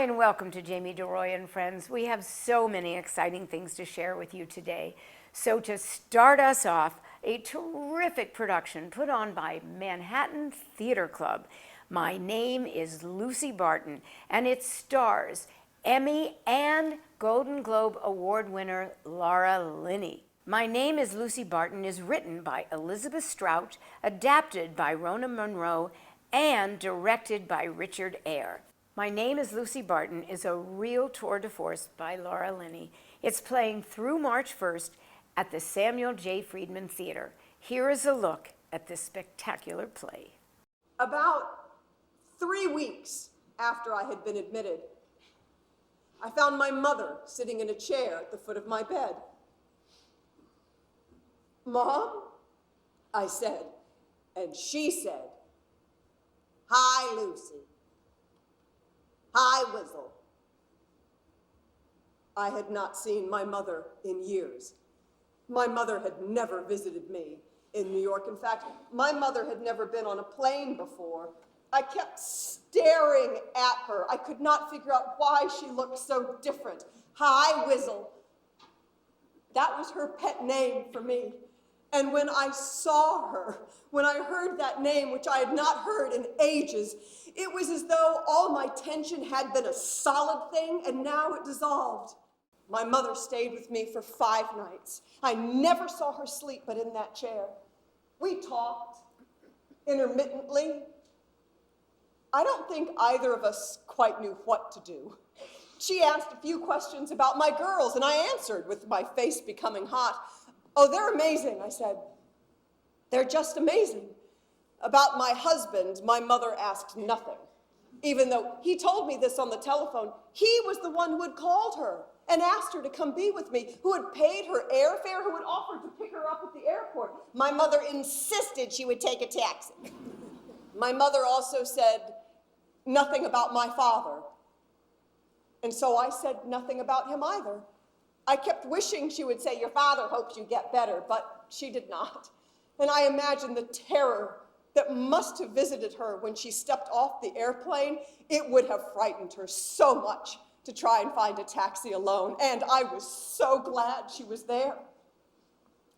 Hi, and welcome to Jamie deRoy and Friends. We have so many exciting things to share with you today. So to start us off, a terrific production put on by Manhattan Theater Club. My name is Lucy Barton, and it stars Emmy and Golden Globe Award winner Laura Linney. My Name is Lucy Barton is written by Elizabeth Strout, adapted by Rona Munro, and directed by Richard Eyre. My Name is Lucy Barton is a real tour de force by Laura Linney. It's playing through March 1st at the Samuel J. Friedman Theater. Here is a look at this spectacular play. About 3 weeks after I had been admitted, I found my mother sitting in a chair at the foot of my bed. "Mom?" I said, and she said, "Hi, Lucy. Hi, Whizzle." I had not seen my mother in years. My mother had never visited me in New York. In fact, my mother had never been on a plane before. I kept staring at her. I could not figure out why she looked so different. "Hi, Whizzle." That was her pet name for me. And when I saw her, when I heard that name, which I had not heard in ages, it was as though all my tension had been a solid thing and now it dissolved. My mother stayed with me for 5 nights. I never saw her sleep but in that chair. We talked intermittently. I don't think either of us quite knew what to do. She asked a few questions about my girls, and I answered with my face becoming hot. "Oh, they're amazing," I said. "They're just amazing." About my husband, my mother asked nothing. Even though he told me this on the telephone, he was the one who had called her and asked her to come be with me, who had paid her airfare, who had offered to pick her up at the airport. My mother insisted she would take a taxi. My mother also said nothing about my father. And so I said nothing about him either. I kept wishing she would say, "Your father hopes you get better," but she did not. And I imagined the terror that must have visited her when she stepped off the airplane. It would have frightened her so much to try and find a taxi alone, and I was so glad she was there.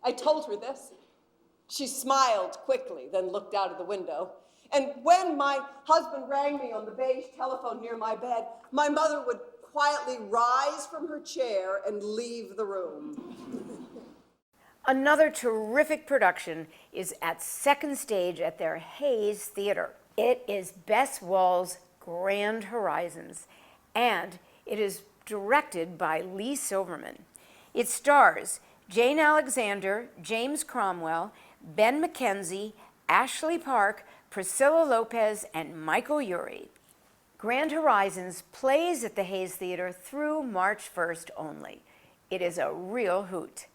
I told her this. She smiled quickly, then looked out of the window. And when my husband rang me on the beige telephone near my bed, my mother would quietly rise from her chair and leave the room. Another terrific production is at Second Stage at their Hayes Theater. It is Bess Wall's Grand Horizons, and it is directed by Lee Silverman. It stars Jane Alexander, James Cromwell, Ben McKenzie, Ashley Park, Priscilla Lopez, and Michael Urie. Grand Horizons plays at the Hayes Theater through March 1st only. It is a real hoot.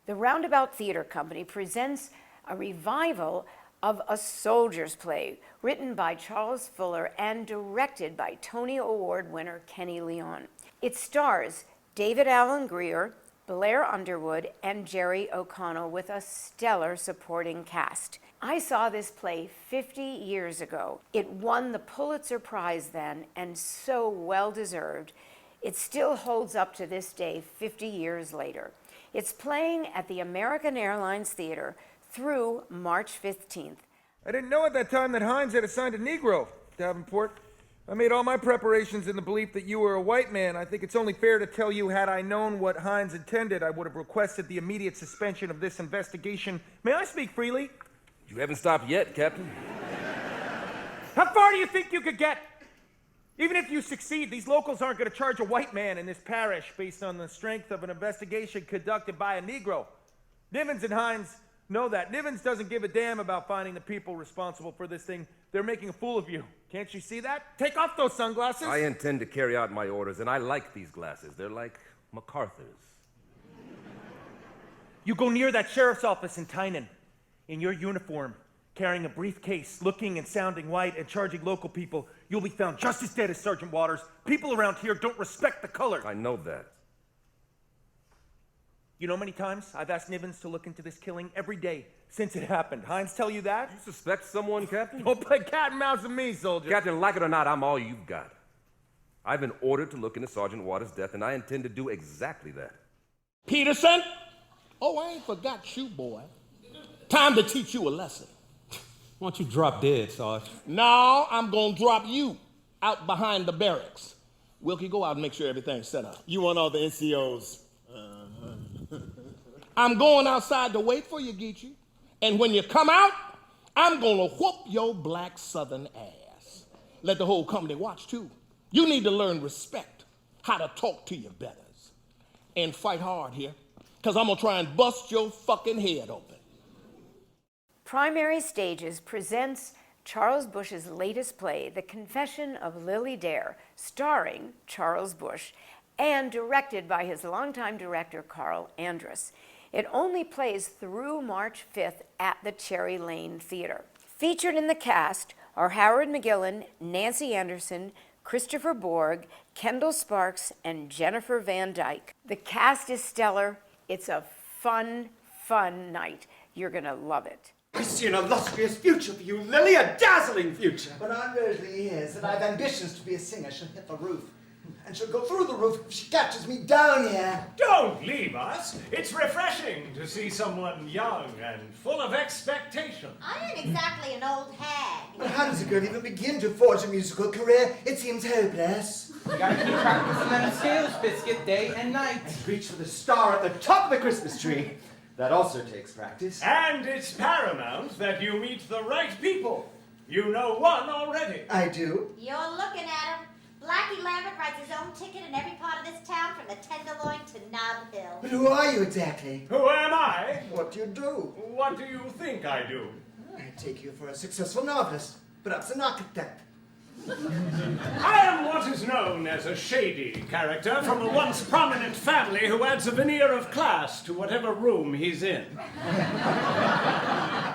The Roundabout Theater Company presents a revival of A Soldier's Play, written by Charles Fuller and directed by Tony Award winner Kenny Leon. It stars David Alan Grier, Blair Underwood, and Jerry O'Connell with a stellar supporting cast. I saw this play 50 years ago. It won the Pulitzer Prize then, and so well deserved. It still holds up to this day, 50 years later. It's playing at the American Airlines Theater through March 15th. I didn't know at that time that Hines had assigned a Negro, Davenport. I made all my preparations in the belief that you were a white man. I think it's only fair to tell you, had I known what Hines intended, I would have requested the immediate suspension of this investigation. May I speak freely? You haven't stopped yet, Captain. How far do you think you could get? Even if you succeed, these locals aren't going to charge a white man in this parish based on the strength of an investigation conducted by a Negro. Nivens and Hines know that. Nivens doesn't give a damn about finding the people responsible for this thing. They're making a fool of you. Can't you see that? Take off those sunglasses. I intend to carry out my orders, and I like these glasses. They're like MacArthur's. You go near that sheriff's office in Tynan, in your uniform, carrying a briefcase, looking and sounding white and charging local people. You'll be found just as dead as Sergeant Waters. People around here don't respect the color. I know that. You know how many times I've asked Nivens to look into this killing? Every day since it happened. Hines tell you that? You suspect someone, Captain? Don't play cat and mouse with me, soldier. Captain, like it or not, I'm all you've got. I've been ordered to look into Sergeant Waters' death, and I intend to do exactly that. Peterson? Oh, I ain't forgot you, boy. Time to teach you a lesson. Why don't you drop dead, Sarge? No, I'm gonna drop you out behind the barracks. Wilkie, go out and make sure everything's set up. You want all the NCOs? I'm going outside to wait for you, Geechee. And when you come out, I'm gonna whoop your black southern ass. Let the whole company watch, too. You need to learn respect, how to talk to your betters. And fight hard here, because I'm gonna try and bust your fucking head open. Primary Stages presents Charles Busch's latest play, The Confession of Lily Dare, starring Charles Busch, and directed by his longtime director, Carl Andrus. It only plays through March 5th at the Cherry Lane Theater. Featured in the cast are Howard McGillen, Nancy Anderson, Christopher Borg, Kendall Sparks, and Jennifer Van Dyke. The cast is stellar. It's a fun, fun night. You're gonna love it. I see an illustrious future for you, Lily, a dazzling future. But Aunt Rosalie is that I've ambitions to be a singer. She'll hit the roof. And she'll go through the roof if she catches me down here. Don't leave us. It's refreshing to see someone young and full of expectation. I ain't exactly an old hag. But how does a girl even begin to forge a musical career? It seems hopeless. You gotta keep practicing them skills, Biscuit, day and night. And reach for the star at the top of the Christmas tree. That also takes practice. And it's paramount that you meet the right people. You know one already. I do. You're looking at him. Blackie Lambert writes his own ticket in every part of this town from the Tenderloin to Nob Hill. But who are you exactly? Who am I? What do you do? What do you think I do? I take you for a successful novelist, perhaps an architect. I am what is known as a shady character from a once prominent family who adds a veneer of class to whatever room he's in.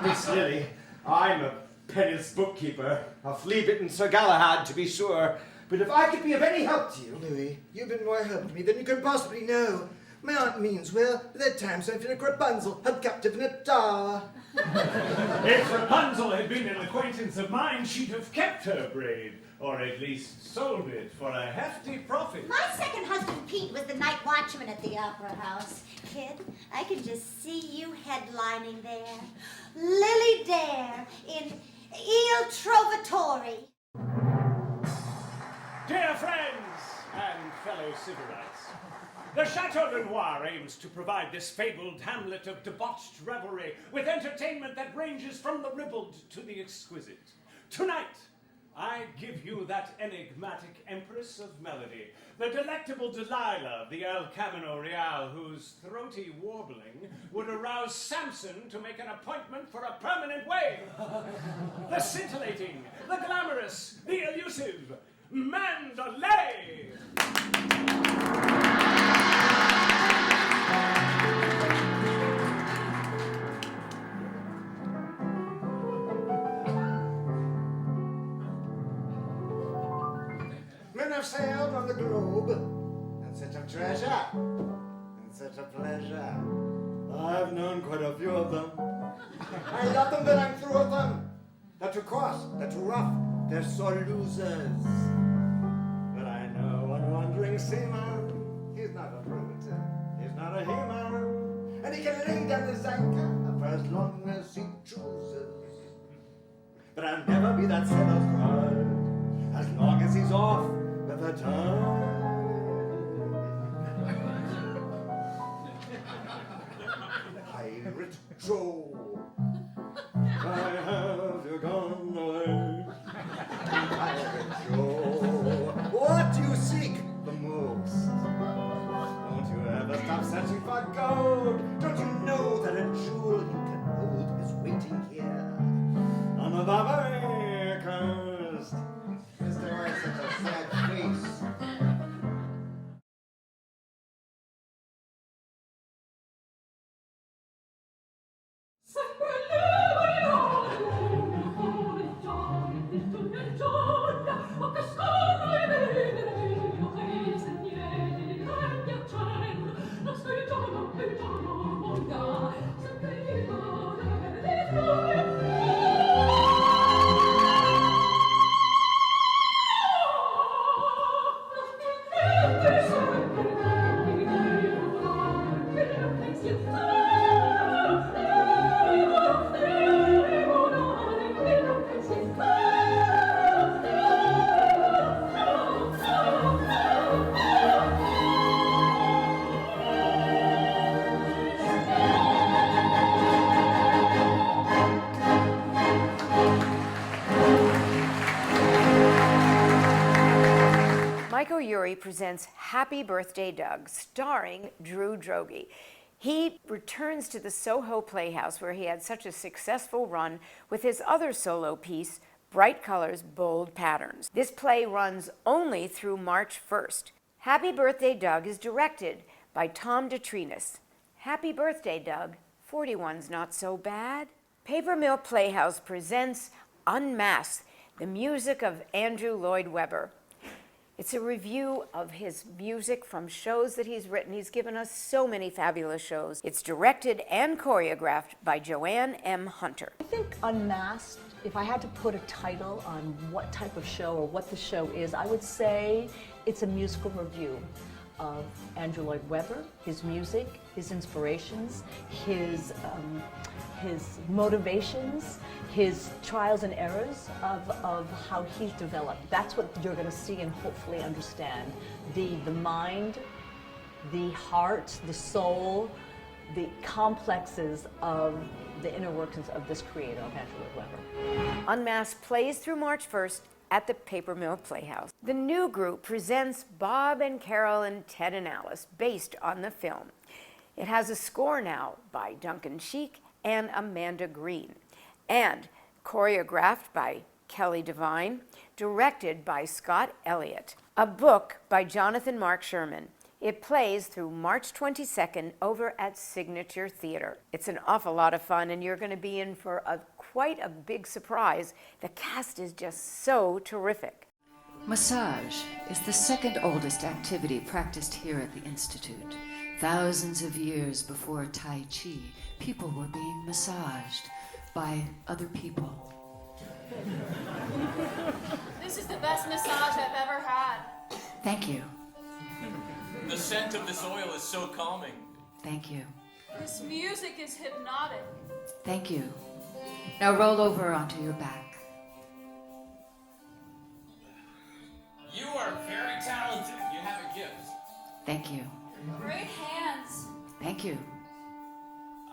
Miss Lily, I'm a penniless bookkeeper, a flea-bitten Sir Galahad, to be sure. But if I could be of any help to you... Louis, you've been more help to me than you could possibly know. My aunt means well, but at times I feel like Rapunzel, held captive in a tower. If Rapunzel had been an acquaintance of mine, she'd have kept her braid, or at least sold it for a hefty profit. My second husband, Pete, was the night watchman at the Opera House. Kid, I can just see you headlining there. Lily Dare in Il Trovatore. Dear friends and fellow Sybarites, the Chateau Lenoir aims to provide this fabled hamlet of debauched revelry with entertainment that ranges from the ribald to the exquisite. Tonight, I give you that enigmatic empress of melody, the delectable Delilah of the El Camino Real, whose throaty warbling would arouse Samson to make an appointment for a permanent wave. The scintillating, the glamorous, the elusive, Mandalay! Men have sailed on the globe, and such a treasure, and such a pleasure. I've known quite a few of them. I love them, but I'm through with them. They're too cross, they're too rough, they're so losers. But I know one wandering seaman, he's not a brute, he's not a he-man, and he can lay down his anchor for as long as he chooses. But I'll never be that sailor's bride, as long as he's off with the tide. Pirate Joe, Why have you gone away? Pirate Joe, what do you seek the most? Don't you ever stop searching for gold? Don't you know that a jewel you can hold is waiting here on the Barbary coast? Mr. Why such a sad face? Mike O'Uri presents Happy Birthday, Doug, starring Drew Droege. He returns to the Soho Playhouse where he had such a successful run with his other solo piece, Bright Colors, Bold Patterns. This play runs only through March 1st. Happy Birthday, Doug is directed by Tom DeTrinis. Happy birthday, Doug. 41's not so bad. Paper Mill Playhouse presents Unmasked, the music of Andrew Lloyd Webber. It's a review of his music from shows that he's written. He's given us so many fabulous shows. It's directed and choreographed by Joanne M. Hunter. I think Unmasked, if I had to put a title on what type of show or what the show is, I would say it's a musical review of Andrew Lloyd Webber, his music, his inspirations, his motivations, his trials and errors of how he's developed. That's what you're going to see and hopefully understand. The mind, the heart, the soul, the complexes of the inner workings of this creator, of Andrew Lloyd Webber. Unmasked plays through March 1st at the Paper Mill Playhouse. The new group presents Bob and Carol and Ted and Alice, based on the film. It has a score now by Duncan Sheik and Amanda Green, and choreographed by Kelly Devine, directed by Scott Elliott. A book by Jonathan Mark Sherman. It plays through March 22nd over at Signature Theater. It's an awful lot of fun, and you're going to be in for quite a big surprise. The cast is just so terrific. Massage is the second oldest activity practiced here at the Institute. Thousands of years before Tai Chi, people were being massaged by other people. This is the best massage I've ever had. Thank you. The scent of this oil is so calming. Thank you. This music is hypnotic. Thank you. Now roll over onto your back. You are very talented. You have a gift. Thank you. Great hands. Thank you.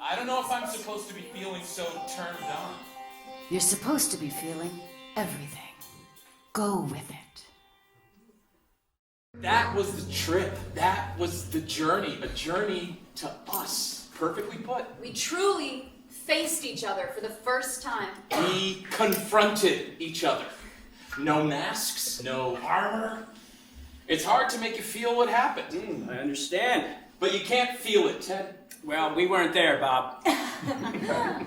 I don't know if I'm supposed to be feeling so turned on. You're supposed to be feeling everything. Go with it. That was the trip. That was the journey. A journey to us. Perfectly put. We truly faced each other for the first time. We confronted each other. No masks, no armor. It's hard to make you feel what happened. I understand. But you can't feel it, Ted. Well, we weren't there, Bob.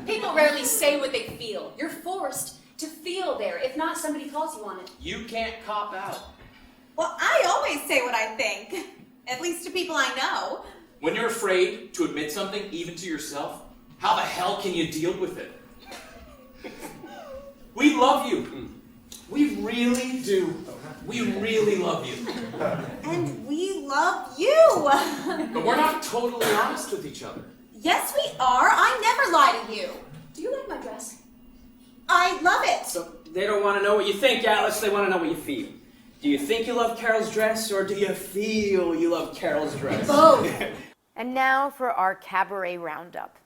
People rarely say what they feel. You're forced to feel there. If not, somebody calls you on it. You can't cop out. Well, I always say what I think. At least to people I know. When you're afraid to admit something, even to yourself, how the hell can you deal with it? We love you. We really do. We really love you. And we love you. But we're not totally honest with each other. Yes, we are. I never lie to you. Do you like my dress? I love it. So they don't want to know what you think, Alice. They want to know what you feel. Do you think you love Carol's dress, or do you feel you love Carol's dress? Both. And now for our cabaret roundup.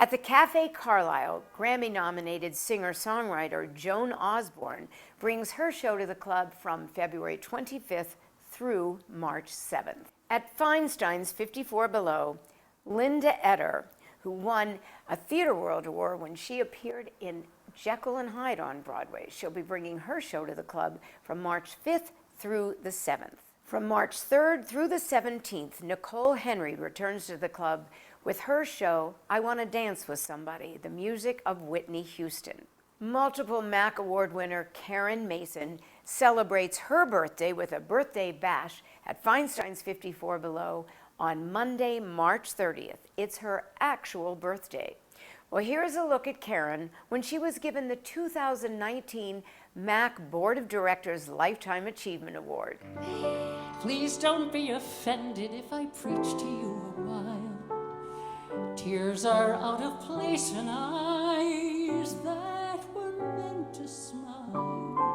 At the Cafe Carlisle, Grammy-nominated singer-songwriter Joan Osborne brings her show to the club from February 25th through March 7th. At Feinstein's 54 Below, Linda Eder, who won a Theatre World Award when she appeared in Jekyll and Hyde on Broadway, she'll be bringing her show to the club from March 5th through the 7th. From March 3rd through the 17th, Nicole Henry returns to the club with her show, I Want to Dance with Somebody, the music of Whitney Houston. Multiple MAC Award winner Karen Mason celebrates her birthday with a birthday bash at Feinstein's 54 Below on Monday, March 30th. It's her actual birthday. Well, here's a look at Karen when she was given the 2019 MAC Board of Directors Lifetime Achievement Award. Please don't be offended if I preach to you a while. Tears are out of place in eyes that were meant to smile.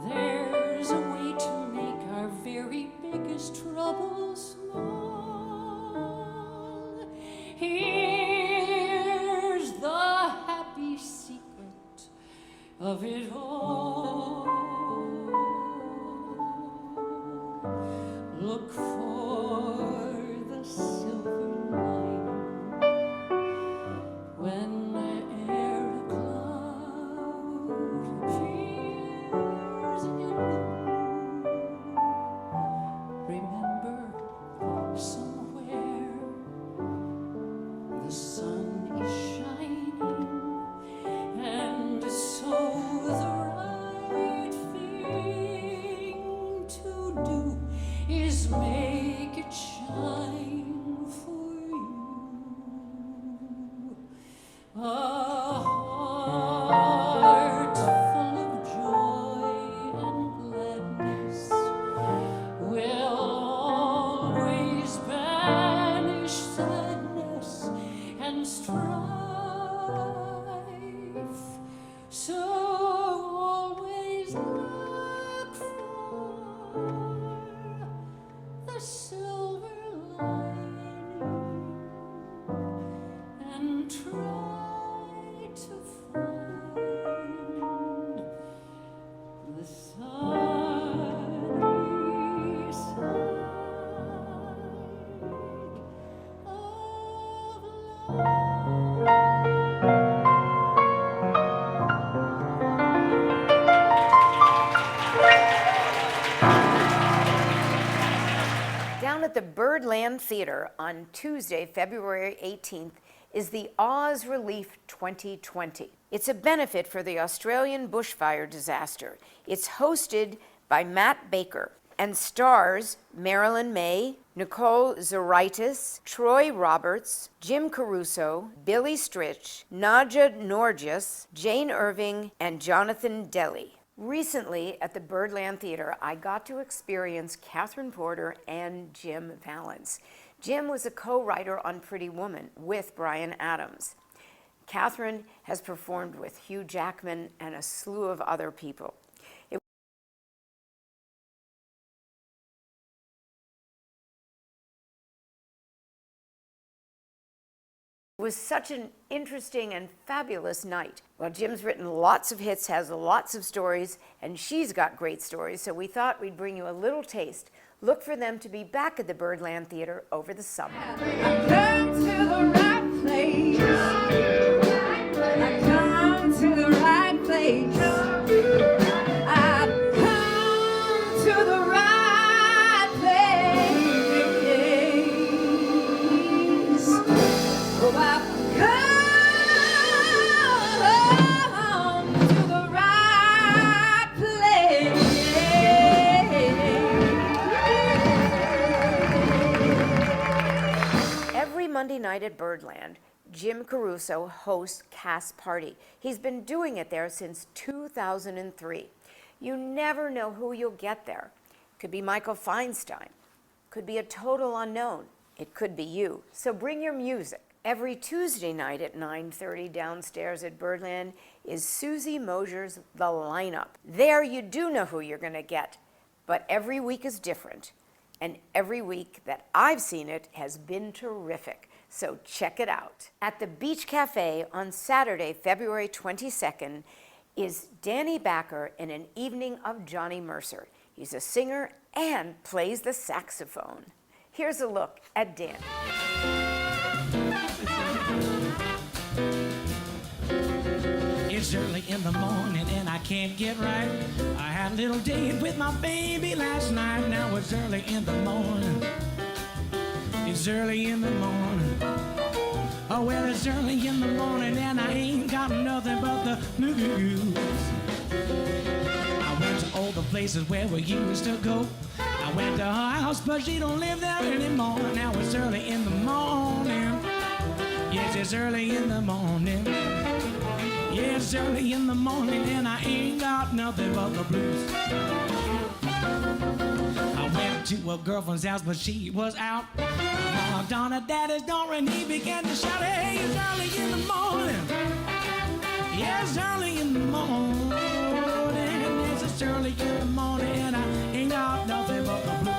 There's a way to make our very biggest troubles small. Here's the happy secret of it all. make it shine for you. A heart full of joy and gladness will always banish sadness and strife. So always look for the silver lining and try to find the sunny side of Down at the Birdland Theater on Tuesday, February 18th, is the Oz Relief 2020. It's a benefit for the Australian bushfire disaster. It's hosted by Matt Baker and stars Marilyn May, Nicole Zaritis, Troy Roberts, Jim Caruso, Billy Stritch, Nadja Norgis, Jane Irving, and Jonathan Deli. Recently at the Birdland Theater, I got to experience Catherine Porter and Jim Valance. Jim was a co-writer on Pretty Woman with Bryan Adams. Catherine has performed with Hugh Jackman and a slew of other people. It was such an interesting and fabulous night. Well, Jim's written lots of hits, has lots of stories, and she's got great stories, so we thought we'd bring you a little taste. Look for them to be back at the Birdland Theater over the summer. I've come to the right place. I've come to the right place. I've come to the right place. Oh, I've come to the right place. Every Monday night at Birdland, Jim Caruso hosts Cast Party. He's been doing it there since 2003. You never know who you'll get there. Could be Michael Feinstein. Could be a total unknown. It could be you. So bring your music. Every Tuesday night at 9:30 downstairs at Birdland is Susie Mosier's The Lineup. There you do know who you're going to get, but every week is different. And every week that I've seen it has been terrific. So check it out. At the Beach Cafe on Saturday, February 22nd, is Danny Backer in an evening of Johnny Mercer. He's a singer and plays the saxophone. Here's a look at Danny. It's early in the morning and I can't get right. I had a little date with my baby last night. Now it's early in the morning. It's early in the morning. Oh, well, it's early in the morning and I ain't got nothing but the blues. I went to all the places where we used to go. I went to her house, but she don't live there anymore. Now it's early in the morning. Yes, it's early in the morning. Yeah, it's early in the morning and I ain't got nothing but the blues. I went to a girlfriend's house, but she was out. I knocked on her daddy's door and he began to shout, hey, it's early in the morning. Yeah, it's early in the morning. Yes, it's early in the morning and I ain't got nothing but the blues.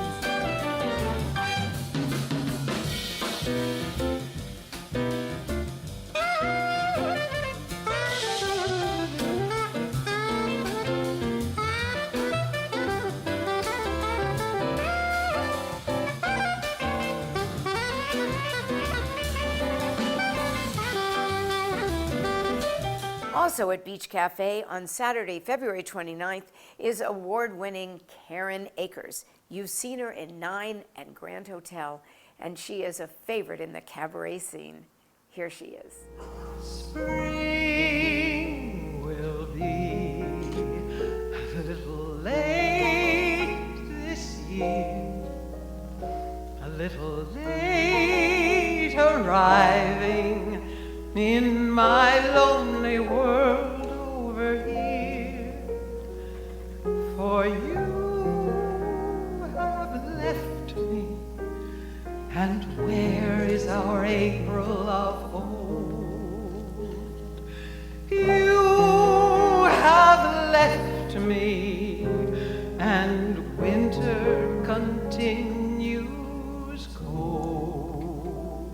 Also at Beach Cafe on Saturday, February 29th, is award-winning Karen Akers. You've seen her in 9 and Grand Hotel, and she is a favorite in the cabaret scene. Here she is. Spring will be a little late this year. thriving in my lonely world over here. For you have left me, and where is our April of old? You have left me, and winter continues cold,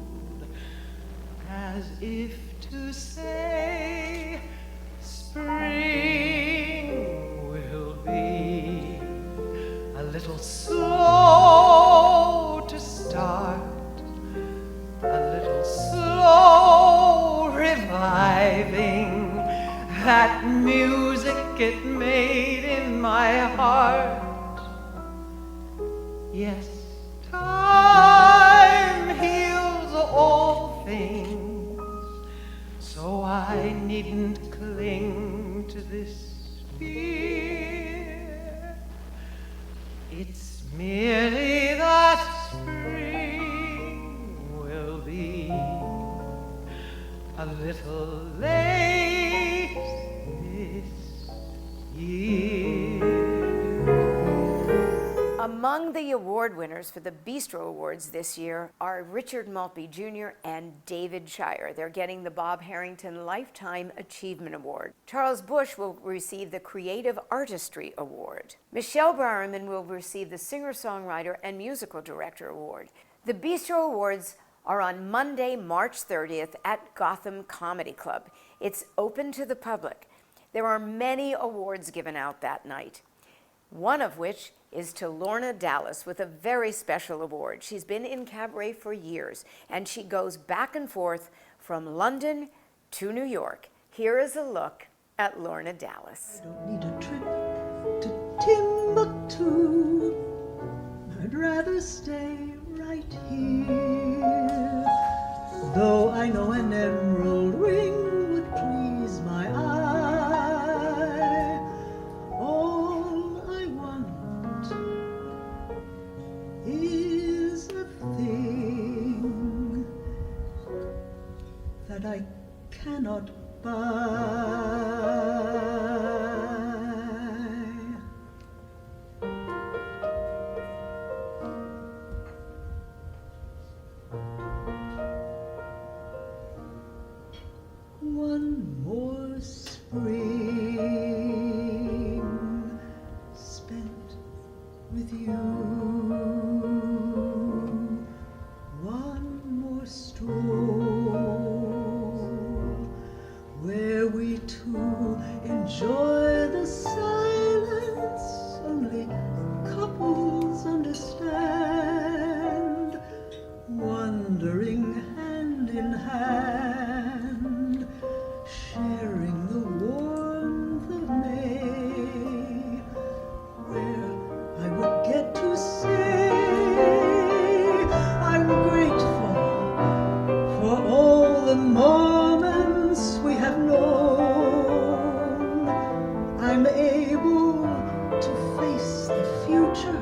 as if to say spring will be a little slow to start, a little slow reviving that music it made in my heart. Yes, time heals all things, so I needn't cling to this fear. It's merely that spring will be a little late this year. Among the award winners for the Bistro Awards this year are Richard Maltby Jr. and David Shire. They're getting the Bob Harrington Lifetime Achievement Award. Charles Busch will receive the Creative Artistry Award. Michelle Bowerman will receive the Singer-Songwriter and Musical Director Award. The Bistro Awards are on Monday, March 30th at Gotham Comedy Club. It's open to the public. There are many awards given out that night, one of which is to Lorna Dallas with a very special award. She's been in cabaret for years, and she goes back and forth from London to New York. Here is a look at Lorna Dallas. Need a trip to Timbuktu. I'd rather stay right here. Though I know an emerald ring would please my eye. All I want is a thing that I cannot buy. One more spring spent with you. One more stroll where we two enjoy the silence only couples understand, wandering hand in hand, sharing the warmth of May, where I would get to say I'm grateful for all the moments we have known. I'm able to face the future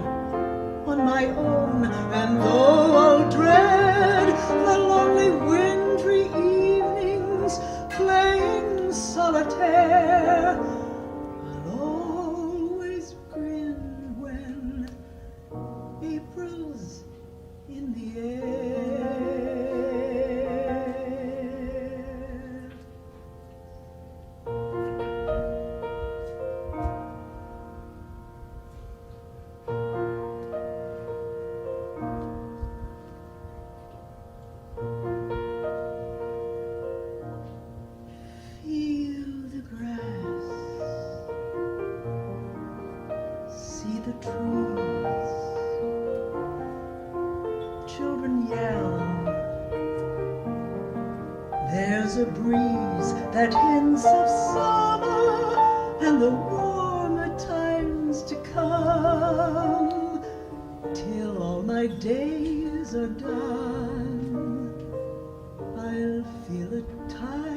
on my own, and though I'll dread the lonely wintry evenings playing solitaire, I'll always grin when April's in the air. Feel the grass, see the trees, children yell. There's a breeze that hints of summer and the warmer times to come, till all my days are done. I'll feel a time